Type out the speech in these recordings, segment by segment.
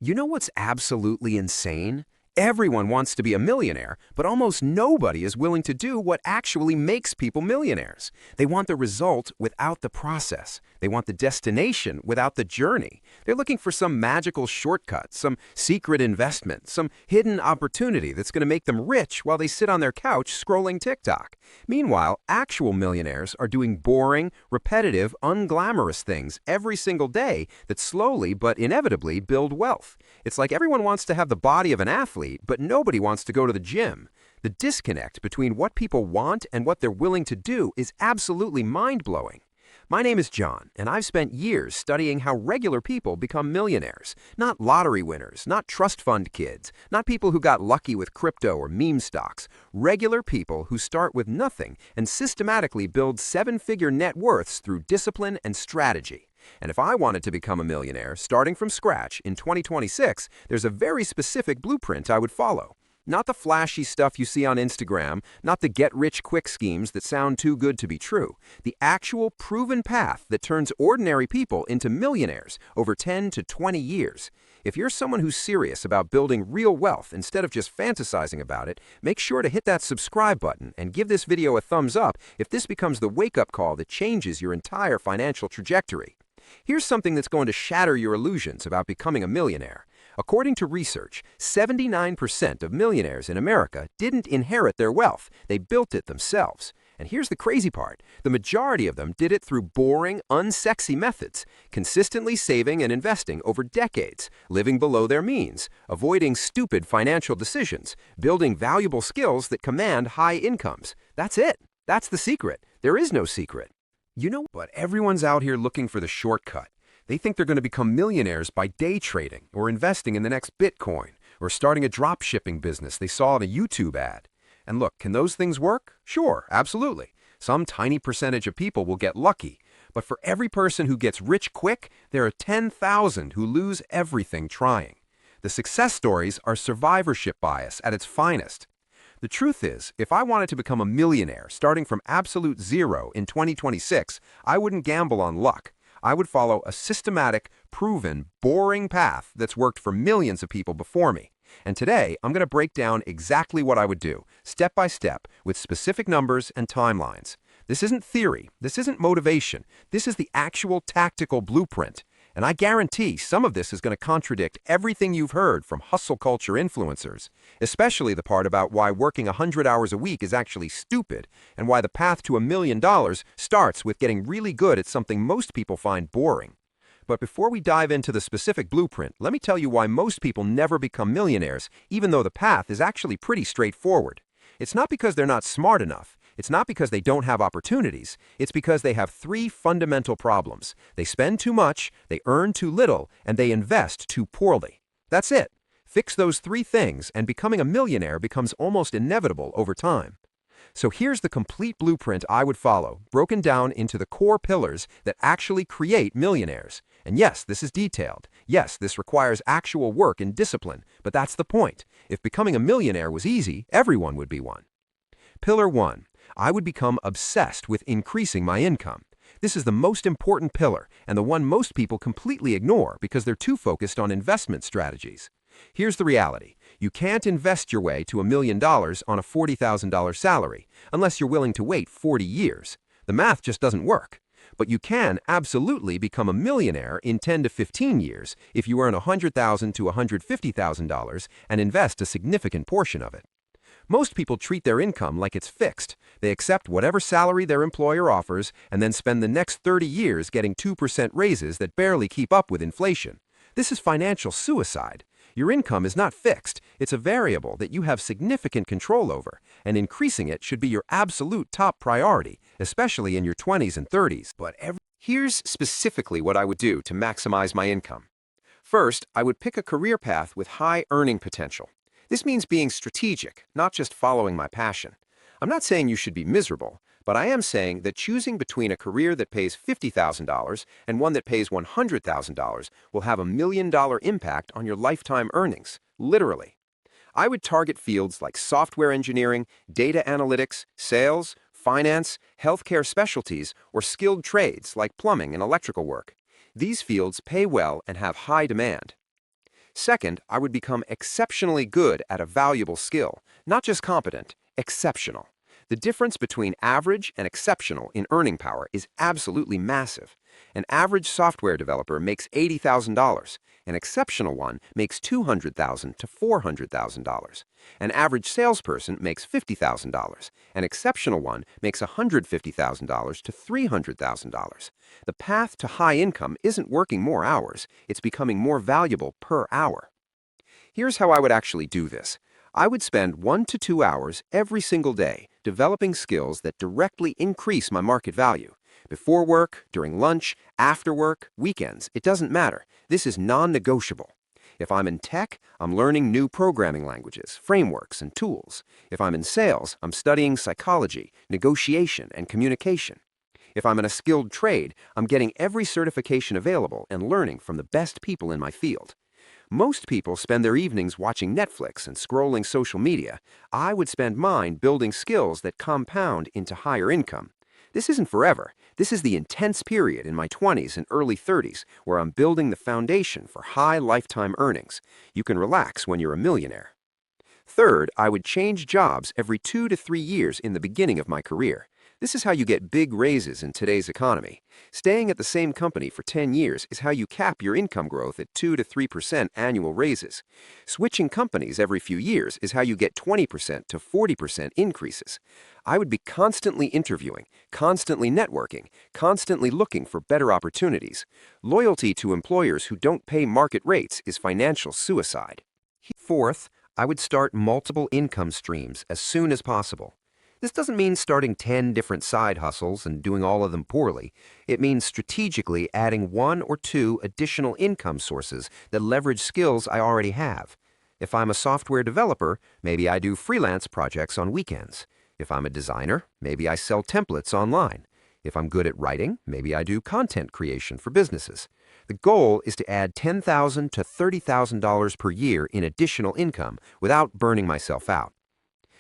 You know what's absolutely insane? Everyone wants to be a millionaire, but almost nobody is willing to do what actually makes people millionaires. They want the result without the process. They want the destination without the journey. They're looking for some magical shortcut, some secret investment, some hidden opportunity that's going to make them rich while they sit on their couch scrolling TikTok. Meanwhile, actual millionaires are doing boring, repetitive, unglamorous things every single day that slowly but inevitably build wealth. It's like everyone wants to have the body of an athlete, but nobody wants to go to the gym. The disconnect between what people want and what they're willing to do is absolutely mind-blowing. My name is John, and I've spent years studying how regular people become millionaires. Not lottery winners, not trust fund kids, not people who got lucky with crypto or meme stocks. Regular people who start with nothing and systematically build seven-figure net worths through discipline and strategy. And if I wanted to become a millionaire, starting from scratch in 2026, there's a very specific blueprint I would follow. Not the flashy stuff you see on Instagram, not the get-rich-quick schemes that sound too good to be true. The actual proven path that turns ordinary people into millionaires over 10 to 20 years. If you're someone who's serious about building real wealth instead of just fantasizing about it, make sure to hit that subscribe button and give this video a thumbs up if this becomes the wake-up call that changes your entire financial trajectory. Here's something that's going to shatter your illusions about becoming a millionaire. According to research, 79% of millionaires in America didn't inherit their wealth, they built it themselves. And here's the crazy part, the majority of them did it through boring, unsexy methods, consistently saving and investing over decades, living below their means, avoiding stupid financial decisions, building valuable skills that command high incomes. That's it. That's the secret. There is no secret. But everyone's out here looking for the shortcut. They think they're going to become millionaires by day trading or investing in the next Bitcoin or starting a drop shipping business they saw in a YouTube ad. And look, can those things work? Sure, absolutely. Some tiny percentage of people will get lucky. But for every person who gets rich quick, there are 10,000 who lose everything trying. The success stories are survivorship bias at its finest. The truth is, if I wanted to become a millionaire starting from absolute zero in 2026, I wouldn't gamble on luck. I would follow a systematic, proven, boring path that's worked for millions of people before me. And today, I'm going to break down exactly what I would do, step by step, with specific numbers and timelines. This isn't theory. This isn't motivation. This is the actual tactical blueprint. And I guarantee some of this is going to contradict everything you've heard from hustle culture influencers, especially the part about why working 100 hours a week is actually stupid and why the path to $1 million starts with getting really good at something most people find boring. But before we dive into the specific blueprint, let me tell you why most people never become millionaires, even though the path is actually pretty straightforward. It's not because they're not smart enough. It's not because they don't have opportunities. It's because they have three fundamental problems. They spend too much, they earn too little, and they invest too poorly. That's it. Fix those three things, and becoming a millionaire becomes almost inevitable over time. So here's the complete blueprint I would follow, broken down into the core pillars that actually create millionaires. And yes, this is detailed. Yes, this requires actual work and discipline, but that's the point. If becoming a millionaire was easy, everyone would be one. Pillar 1. I would become obsessed with increasing my income. This is the most important pillar and the one most people completely ignore because they're too focused on investment strategies. Here's the reality. You can't invest your way to $1 million on a $40,000 salary unless you're willing to wait 40 years. The math just doesn't work. But you can absolutely become a millionaire in 10 to 15 years if you earn $100,000 to $150,000 and invest a significant portion of it. Most people treat their income like it's fixed. They accept whatever salary their employer offers and then spend the next 30 years getting 2% raises that barely keep up with inflation. This is financial suicide. Your income is not fixed. It's a variable that you have significant control over, and increasing it should be your absolute top priority, especially in your 20s and 30s. Here's specifically what I would do to maximize my income. First, I would pick a career path with high earning potential. This means being strategic, not just following my passion. I'm not saying you should be miserable, but I am saying that choosing between a career that pays $50,000 and one that pays $100,000 will have $1 million impact on your lifetime earnings, literally. I would target fields like software engineering, data analytics, sales, finance, healthcare specialties, or skilled trades like plumbing and electrical work. These fields pay well and have high demand. Second, I would become exceptionally good at a valuable skill, not just competent, exceptional. The difference between average and exceptional in earning power is absolutely massive. An average software developer makes $80,000. An exceptional one makes $200,000 to $400,000. An average salesperson makes $50,000. An exceptional one makes $150,000 to $300,000. The path to high income isn't working more hours, it's becoming more valuable per hour. Here's how I would actually do this. I would spend 1 to 2 hours every single day developing skills that directly increase my market value. Before work, during lunch, after work, weekends, it doesn't matter. This is non-negotiable. If I'm in tech, I'm learning new programming languages, frameworks, and tools. If I'm in sales, I'm studying psychology, negotiation, and communication. If I'm in a skilled trade, I'm getting every certification available and learning from the best people in my field. Most people spend their evenings watching Netflix and scrolling social media. I would spend mine building skills that compound into higher income. This isn't forever. This is the intense period in my 20s and early 30s where I'm building the foundation for high lifetime earnings. You can relax when you're a millionaire. Third, I would change jobs every 2 to 3 years in the beginning of my career. This is how you get big raises in today's economy. Staying at the same company for 10 years is how you cap your income growth at 2 to 3% annual raises. Switching companies every few years is how you get 20% to 40% increases. I would be constantly interviewing, constantly networking, constantly looking for better opportunities. Loyalty to employers who don't pay market rates is financial suicide. Fourth, I would start multiple income streams as soon as possible. This doesn't mean starting 10 different side hustles and doing all of them poorly. It means strategically adding 1 or 2 additional income sources that leverage skills I already have. If I'm a software developer, maybe I do freelance projects on weekends. If I'm a designer, maybe I sell templates online. If I'm good at writing, maybe I do content creation for businesses. The goal is to add $10,000 to $30,000 per year in additional income without burning myself out.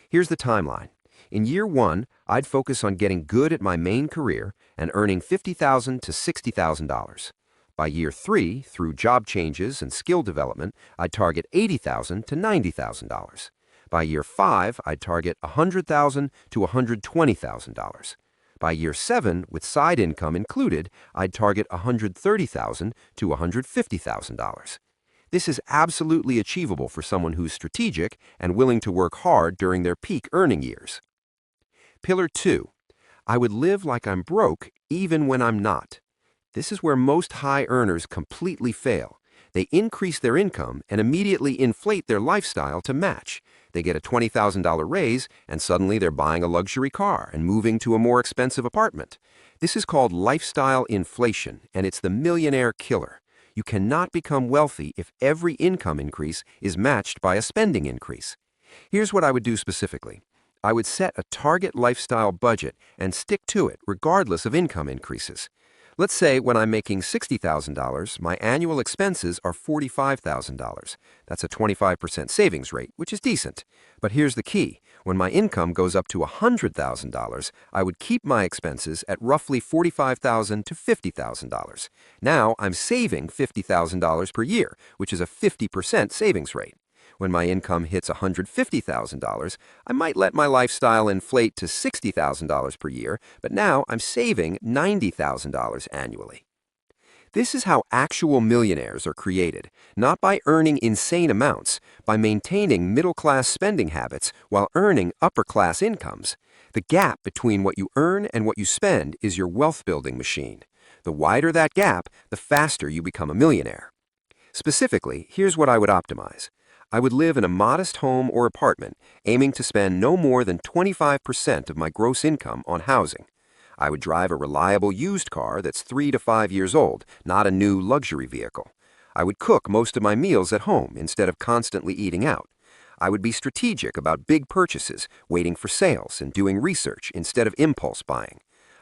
Here's the timeline. In year 1, I'd focus on getting good at my main career and earning $50,000 to $60,000. By year 3, through job changes and skill development, I'd target $80,000 to $90,000. By year 5, I'd target $100,000 to $120,000. By year 7, with side income included, I'd target $130,000 to $150,000. This is absolutely achievable for someone who's strategic and willing to work hard during their peak earning years. Pillar 2. I would live like I'm broke even when I'm not. This is where most high earners completely fail. They increase their income and immediately inflate their lifestyle to match. They get a $20,000 raise and suddenly they're buying a luxury car and moving to a more expensive apartment. This is called lifestyle inflation, and it's the millionaire killer. You cannot become wealthy if every income increase is matched by a spending increase. Here's what I would do specifically. I would set a target lifestyle budget and stick to it regardless of income increases. Let's say when I'm making $60,000, my annual expenses are $45,000. That's a 25% savings rate, which is decent. But here's the key. When my income goes up to $100,000, I would keep my expenses at roughly $45,000 to $50,000. Now I'm saving $50,000 per year, which is a 50% savings rate. When my income hits $150,000, I might let my lifestyle inflate to $60,000 per year, but now I'm saving $90,000 annually. This is how actual millionaires are created, not by earning insane amounts, by maintaining middle-class spending habits while earning upper-class incomes. The gap between what you earn and what you spend is your wealth-building machine. The wider that gap, the faster you become a millionaire. Specifically, here's what I would optimize. I would live in a modest home or apartment, aiming to spend no more than 25% of my gross income on housing. I would drive a reliable used car that's 3 to 5 years old, not a new luxury vehicle. I would cook most of my meals at home instead of constantly eating out. I would be strategic about big purchases, waiting for sales and doing research instead of impulse buying.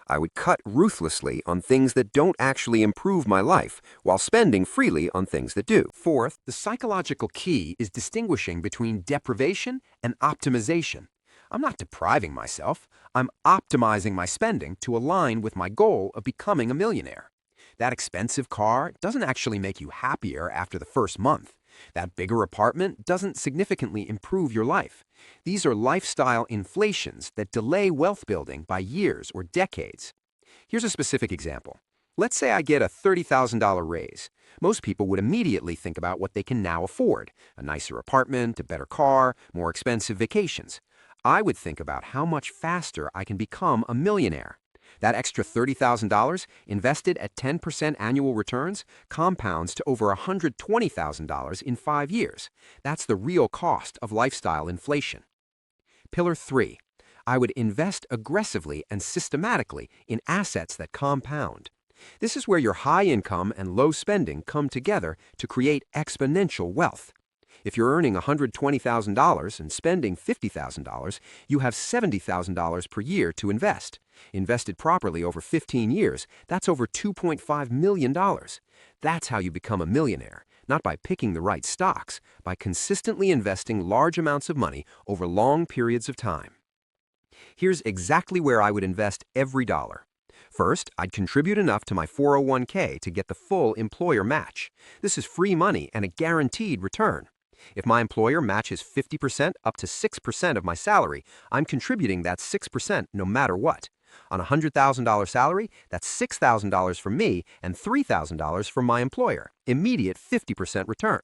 I would cut ruthlessly on things that don't actually improve my life while spending freely on things that do. Fourth, the psychological key is distinguishing between deprivation and optimization. I'm not depriving myself. I'm optimizing my spending to align with my goal of becoming a millionaire. That expensive car doesn't actually make you happier after the first month. That bigger apartment doesn't significantly improve your life. These are lifestyle inflations that delay wealth building by years or decades. Here's a specific example. Let's say I get a $30,000 raise. Most people would immediately think about what they can now afford: a nicer apartment, a better car, more expensive vacations. I would think about how much faster I can become a millionaire. That extra $30,000 invested at 10% annual returns compounds to over $120,000 in 5 years. That's the real cost of lifestyle inflation. Pillar 3. I would invest aggressively and systematically in assets that compound. This is where your high income and low spending come together to create exponential wealth. If you're earning $120,000 and spending $50,000, you have $70,000 per year to invest. Invested properly over 15 years, that's over $2.5 million. That's how you become a millionaire, not by picking the right stocks, by consistently investing large amounts of money over long periods of time. Here's exactly where I would invest every dollar. First, I'd contribute enough to my 401k to get the full employer match. This is free money and a guaranteed return. If my employer matches 50% up to 6% of my salary, I'm contributing that 6% no matter what. On a $100,000 salary, that's $6,000 from me and $3,000 from my employer. Immediate 50% return.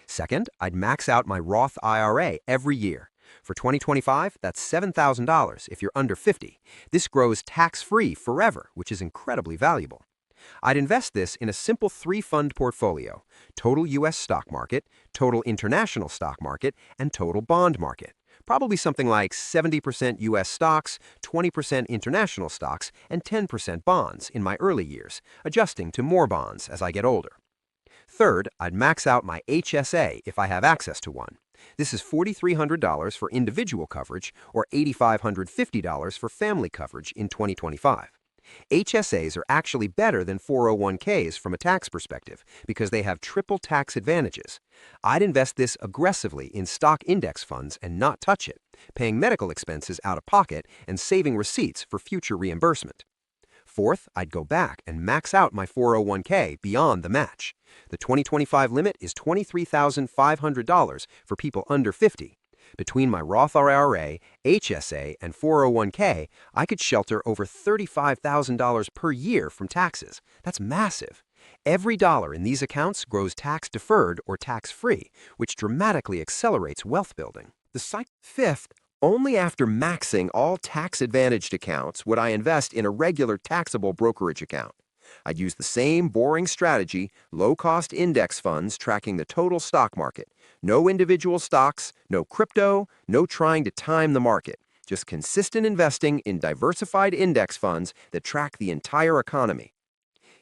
Second, I'd max out my Roth IRA every year. For 2025, that's $7,000 if you're under 50. This grows tax-free forever, which is incredibly valuable. I'd invest this in a simple 3-fund portfolio: total U.S. stock market, total international stock market, and total bond market. Probably something like 70% U.S. stocks, 20% international stocks, and 10% bonds in my early years, adjusting to more bonds as I get older. Third, I'd max out my HSA if I have access to one. This is $4,300 for individual coverage or $8,550 for family coverage in 2025. HSAs are actually better than 401ks from a tax perspective because they have triple tax advantages. I'd invest this aggressively in stock index funds and not touch it, paying medical expenses out of pocket and saving receipts for future reimbursement. Fourth, I'd go back and max out my 401k beyond the match. The 2025 limit is $23,500 for people under 50. Between my Roth IRA, HSA, and 401k, I could shelter over $35,000 per year from taxes. That's massive. Every dollar in these accounts grows tax-deferred or tax-free, which dramatically accelerates wealth building. Fifth, only after maxing all tax-advantaged accounts would I invest in a regular taxable brokerage account. I'd use the same boring strategy: low-cost index funds tracking the total stock market. No individual stocks, no crypto, no trying to time the market. Just consistent investing in diversified index funds that track the entire economy.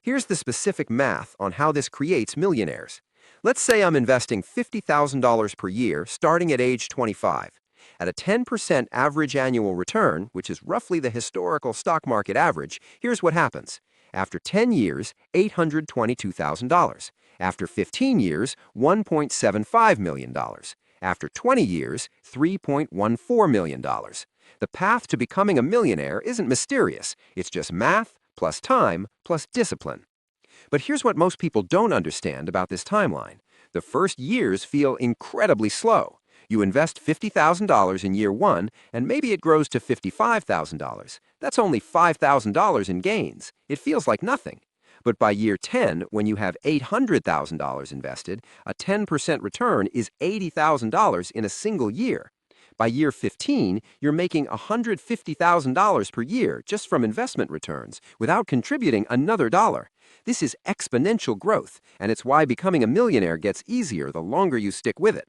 Here's the specific math on how this creates millionaires. Let's say I'm investing $50,000 per year starting at age 25. At a 10% average annual return, which is roughly the historical stock market average, here's what happens. After 10 years, $822,000. After 15 years, $1.75 million. After 20 years, $3.14 million. The path to becoming a millionaire isn't mysterious. It's just math plus time plus discipline. But here's what most people don't understand about this timeline. The first years feel incredibly slow. You invest $50,000 in year 1, and maybe it grows to $55,000. That's only $5,000 in gains. It feels like nothing. But by year 10, when you have $800,000 invested, a 10% return is $80,000 in a single year. By year 15, you're making $150,000 per year just from investment returns without contributing another dollar. This is exponential growth, and it's why becoming a millionaire gets easier the longer you stick with it.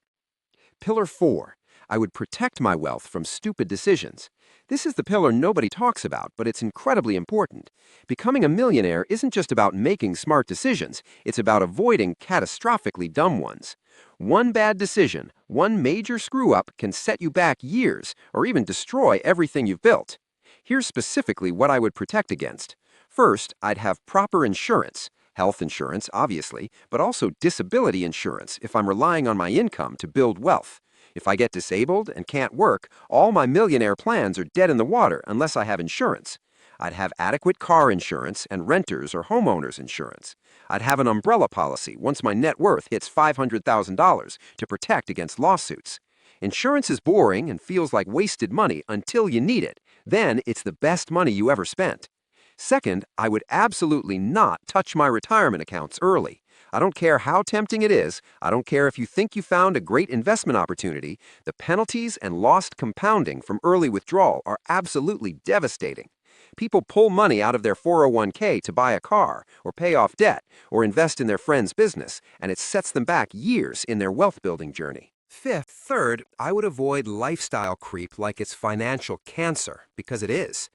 Pillar 4. I would protect my wealth from stupid decisions. This is the pillar nobody talks about, but it's incredibly important. Becoming a millionaire isn't just about making smart decisions, it's about avoiding catastrophically dumb ones. One bad decision, one major screw-up can set you back years or even destroy everything you've built. Here's specifically what I would protect against. First, I'd have proper insurance. Health insurance, obviously, but also disability insurance if I'm relying on my income to build wealth. If I get disabled and can't work, all my millionaire plans are dead in the water unless I have insurance. I'd have adequate car insurance and renters or homeowners insurance. I'd have an umbrella policy once my net worth hits $500,000 to protect against lawsuits. Insurance is boring and feels like wasted money until you need it. Then it's the best money you ever spent. Second, I would absolutely not touch my retirement accounts early. I don't care how tempting it is. I don't care if you think you found a great investment opportunity. The penalties and lost compounding from early withdrawal are absolutely devastating. People pull money out of their 401k to buy a car, or pay off debt, or invest in their friend's business, and it sets them back years in their wealth-building journey. Third, I would avoid lifestyle creep like it's financial cancer, because it is.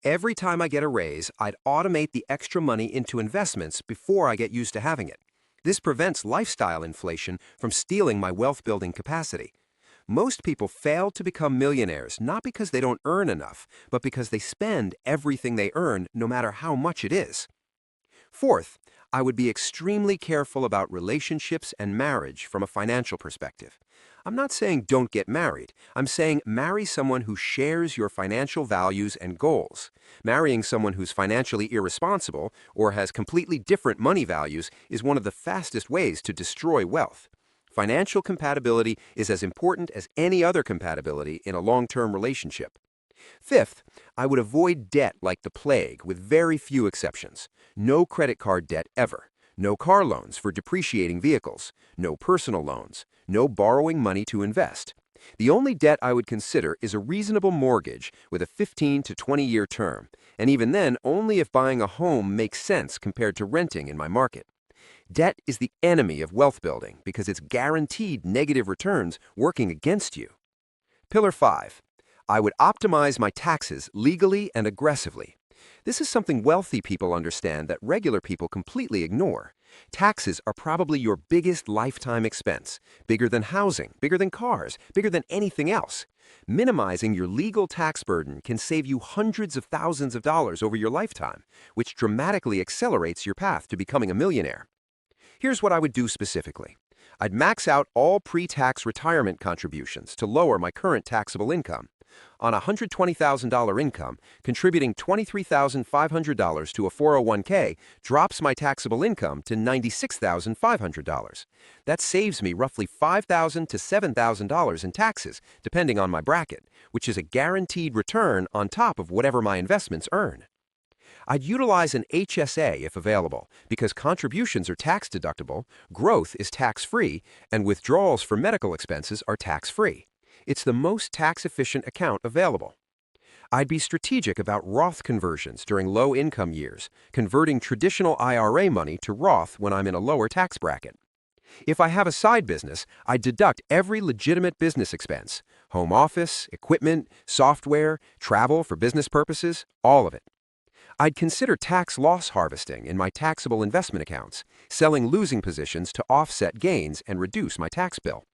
Every time I get a raise, I'd automate the extra money into investments before I get used to having it. This prevents lifestyle inflation from stealing my wealth-building capacity. Most people fail to become millionaires not because they don't earn enough, but because they spend everything they earn, no matter how much it is. Fourth, I would be extremely careful about relationships and marriage from a financial perspective. I'm not saying don't get married. I'm saying marry someone who shares your financial values and goals. Marrying someone who's financially irresponsible or has completely different money values is one of the fastest ways to destroy wealth. Financial compatibility is as important as any other compatibility in a long-term relationship. Fifth, I would avoid debt like the plague with very few exceptions. No credit card debt ever. No car loans for depreciating vehicles. No personal loans. No borrowing money to invest. The only debt I would consider is a reasonable mortgage with a 15 to 20-year term, and even then only if buying a home makes sense compared to renting in my market. Debt is the enemy of wealth building because it's guaranteed negative returns working against you. Pillar 5. I would optimize my taxes legally and aggressively. This is something wealthy people understand that regular people completely ignore. Taxes are probably your biggest lifetime expense, bigger than housing, bigger than cars, bigger than anything else. Minimizing your legal tax burden can save you hundreds of thousands of dollars over your lifetime, which dramatically accelerates your path to becoming a millionaire. Here's what I would do specifically. I'd max out all pre-tax retirement contributions to lower my current taxable income. On a $120,000 income, contributing $23,500 to a 401k drops my taxable income to $96,500. That saves me roughly $5,000 to $7,000 in taxes, depending on my bracket, which is a guaranteed return on top of whatever my investments earn. I'd utilize an HSA if available, because contributions are tax-deductible, growth is tax-free, and withdrawals for medical expenses are tax-free. It's the most tax-efficient account available. I'd be strategic about Roth conversions during low-income years, converting traditional IRA money to Roth when I'm in a lower tax bracket. If I have a side business, I'd deduct every legitimate business expense: home office, equipment, software, travel for business purposes, all of it. I'd consider tax loss harvesting in my taxable investment accounts, selling losing positions to offset gains and reduce my tax bill.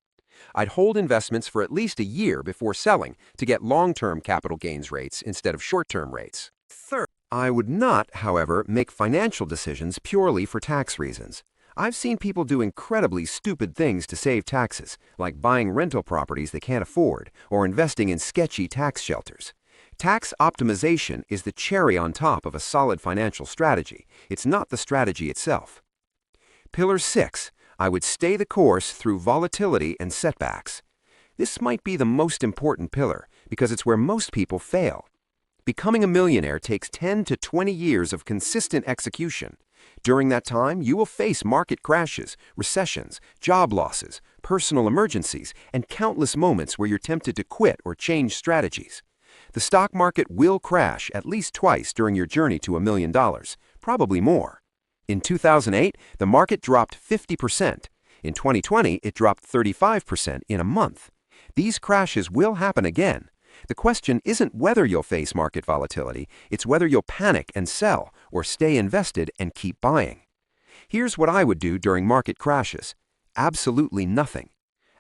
I'd hold investments for at least a year before selling to get long-term capital gains rates instead of short-term rates. Third, I would not, however, make financial decisions purely for tax reasons. I've seen people do incredibly stupid things to save taxes, like buying rental properties they can't afford or investing in sketchy tax shelters. Tax optimization is the cherry on top of a solid financial strategy. It's not the strategy itself. Pillar 6. I would stay the course through volatility and setbacks. This might be the most important pillar because it's where most people fail. Becoming a millionaire takes 10 to 20 years of consistent execution. During that time, you will face market crashes, recessions, job losses, personal emergencies, and countless moments where you're tempted to quit or change strategies. The stock market will crash at least twice during your journey to $1 million, probably more. In 2008, the market dropped 50%. In 2020, it dropped 35% in a month. These crashes will happen again. The question isn't whether you'll face market volatility, it's whether you'll panic and sell or stay invested and keep buying. Here's what I would do during market crashes. Absolutely nothing.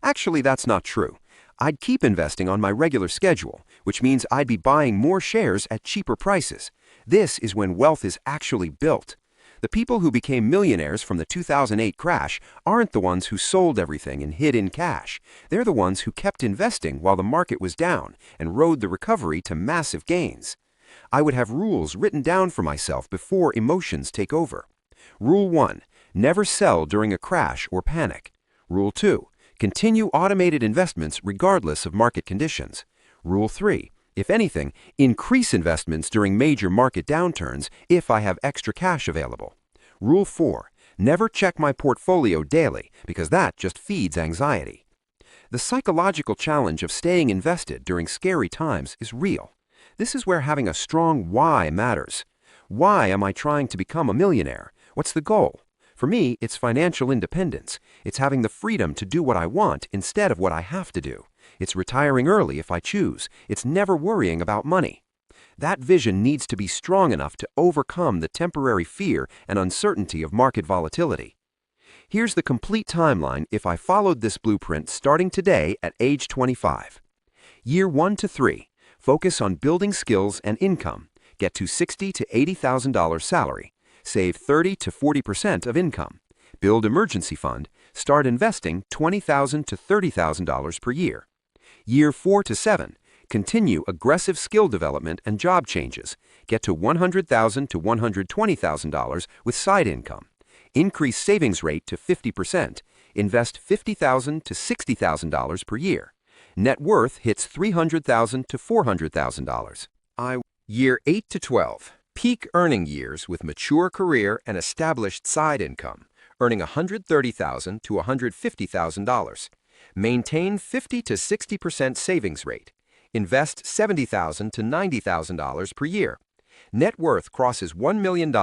Actually, that's not true. I'd keep investing on my regular schedule, which means I'd be buying more shares at cheaper prices. This is when wealth is actually built. The people who became millionaires from the 2008 crash aren't the ones who sold everything and hid in cash. They're the ones who kept investing while the market was down and rode the recovery to massive gains. I would have rules written down for myself before emotions take over. Rule 1. Never sell during a crash or panic. Rule 2. Continue automated investments regardless of market conditions. Rule 3. If anything, increase investments during major market downturns if I have extra cash available. Rule 4. Never check my portfolio daily because that just feeds anxiety. The psychological challenge of staying invested during scary times is real. This is where having a strong why matters. Why am I trying to become a millionaire? What's the goal? For me, it's financial independence. It's having the freedom to do what I want instead of what I have to do. It's retiring early if I choose. It's never worrying about money. That vision needs to be strong enough to overcome the temporary fear and uncertainty of market volatility. Here's the complete timeline if I followed this blueprint starting today at age 25. Year 1 to 3. Focus on building skills and income. Get to $60,000 to $80,000 salary. Save 30 to 40% of income. Build emergency fund. Start investing $20,000 to $30,000 per year. Year 4 to 7. Continue aggressive skill development and job changes. Get to $100,000 to $120,000 with side income. Increase savings rate to 50%. Invest $50,000 to $60,000 per year. Net worth hits $300,000 to $400,000. Year 8 to 12. Peak earning years with mature career and established side income, earning $130,000 to $150,000. Maintain 50 to 60% savings rate. Invest $70,000 to $90,000 per year. Net worth crosses $1 million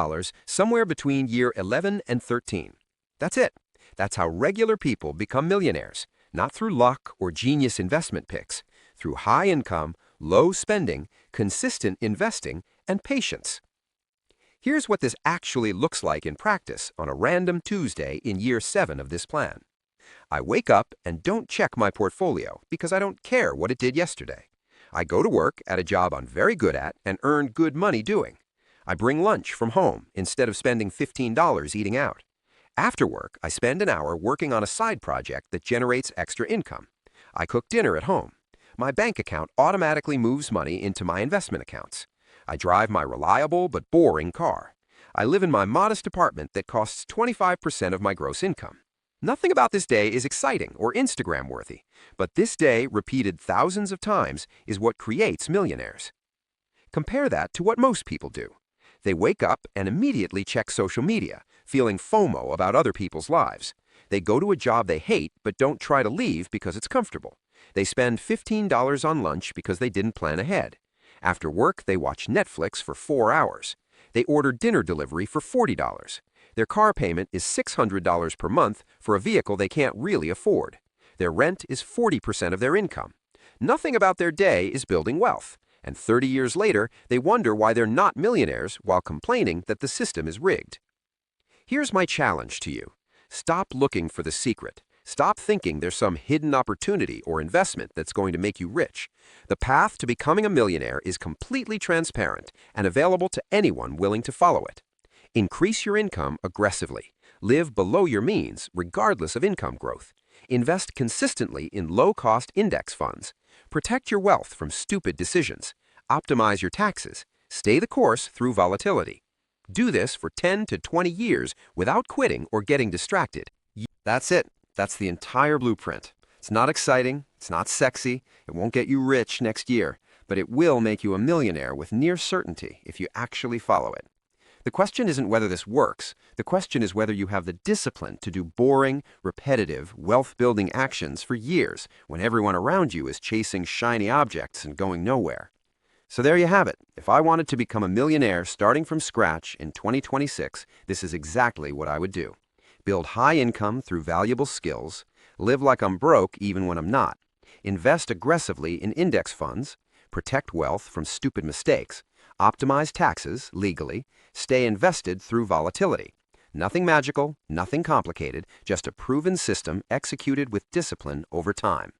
somewhere between year 11 and 13. That's it. That's how regular people become millionaires, not through luck or genius investment picks, through high income, low spending, consistent investing, and patience. Here's what this actually looks like in practice on a random Tuesday in year 7 of this plan. I wake up and don't check my portfolio because I don't care what it did yesterday. I go to work at a job I'm very good at and earn good money doing. I bring lunch from home instead of spending $15 eating out. After work, I spend an hour working on a side project that generates extra income. I cook dinner at home. My bank account automatically moves money into my investment accounts. I drive my reliable but boring car. I live in my modest apartment that costs 25% of my gross income. Nothing about this day is exciting or Instagram-worthy, but this day, repeated thousands of times, is what creates millionaires. Compare that to what most people do. They wake up and immediately check social media, feeling FOMO about other people's lives. They go to a job they hate but don't try to leave because it's comfortable. They spend $15 on lunch because they didn't plan ahead. After work, they watch Netflix for 4 hours. They order dinner delivery for $40. Their car payment is $600 per month for a vehicle they can't really afford. Their rent is 40% of their income. Nothing about their day is building wealth. And 30 years later, they wonder why they're not millionaires while complaining that the system is rigged. Here's my challenge to you. Stop looking for the secret. Stop thinking there's some hidden opportunity or investment that's going to make you rich. The path to becoming a millionaire is completely transparent and available to anyone willing to follow it. Increase your income aggressively. Live below your means, regardless of income growth. Invest consistently in low-cost index funds. Protect your wealth from stupid decisions. Optimize your taxes. Stay the course through volatility. Do this for 10 to 20 years without quitting or getting distracted. That's it. That's the entire blueprint. It's not exciting, it's not sexy, it won't get you rich next year, but it will make you a millionaire with near certainty if you actually follow it. The question isn't whether this works. The question is whether you have the discipline to do boring, repetitive, wealth-building actions for years when everyone around you is chasing shiny objects and going nowhere. So there you have it. If I wanted to become a millionaire starting from scratch in 2026, this is exactly what I would do. Build high income through valuable skills, live like I'm broke even when I'm not, invest aggressively in index funds, protect wealth from stupid mistakes, optimize taxes legally, stay invested through volatility. Nothing magical, nothing complicated, just a proven system executed with discipline over time.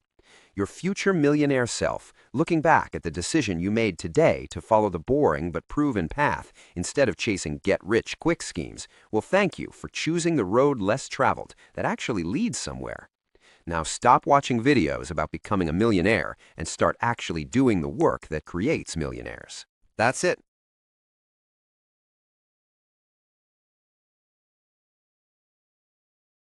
Your future millionaire self, looking back at the decision you made today to follow the boring but proven path instead of chasing get-rich-quick schemes, will thank you for choosing the road less traveled that actually leads somewhere. Now stop watching videos about becoming a millionaire and start actually doing the work that creates millionaires. That's it.